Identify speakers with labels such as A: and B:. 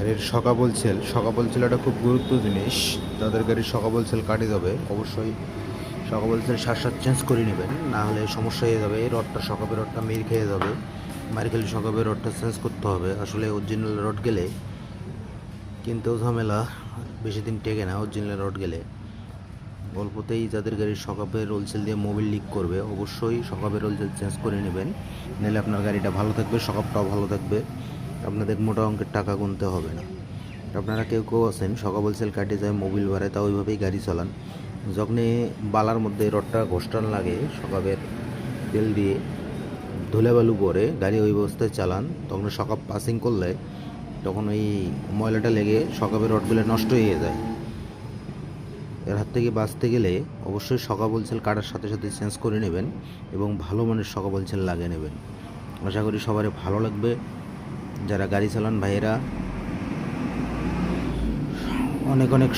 A: গাড়ির শকা বলছেল এটা খুব গুরুত্ব জিনিস। যাদের গাড়ির শকা বলছেল কাটে যাবে অবশ্যই শকা বলছেল সাত চেঞ্জ করে নেবেন, না হলে সমস্যা হয়ে যাবে। শকাবের রডটা মের খেয়ে যাবে, মার খেলে শকাবের রডটা চেঞ্জ করতে হবে। আসলে অরিজিনাল রড গেলে কিনতেও ঝামেলা, বেশি দিন টেকে না। অরিজিনাল রড গেলে অল্পতেই যাদের গাড়ির শকাবের রোলসেল দিয়ে মোবিল লিক করবে, অবশ্যই শকাবের রোলসেল চেঞ্জ করে নেবেন, নাহলে আপনার গাড়িটা ভালো থাকবে, শকাবটাও ভালো থাকবে, আপনাদের মোটা অঙ্কের টাকা গুনতে হবে না। আপনারা কেউ কেউ আছেন শকাব হোলসেল কাটে যায় মোবিল বাড়ায়, তা ওইভাবেই গাড়ি চালান। যখনই বালার মধ্যে রডটা ঘোষটান লাগে শকাবের তেল দিয়ে ধুলে বালু পরে গাড়ি ওই অবস্থায় চালান, তখন শকাব পাসিং করলে তখন ওই ময়লাটা লেগে শকাবের রডগুলো নষ্ট হয়ে যায়। এর হাত থেকে বাঁচতে গেলে অবশ্যই শকাব হোলসেল কাটার সাথে সাথে চেঞ্জ করে নেবেন এবং ভালো মানের শকাব হোলসেল লাগিয়ে নেবেন। আশা করি সবারই ভালো লাগবে। যারা গাড়ি চালান ভাইয়েরা, অনেক অনেক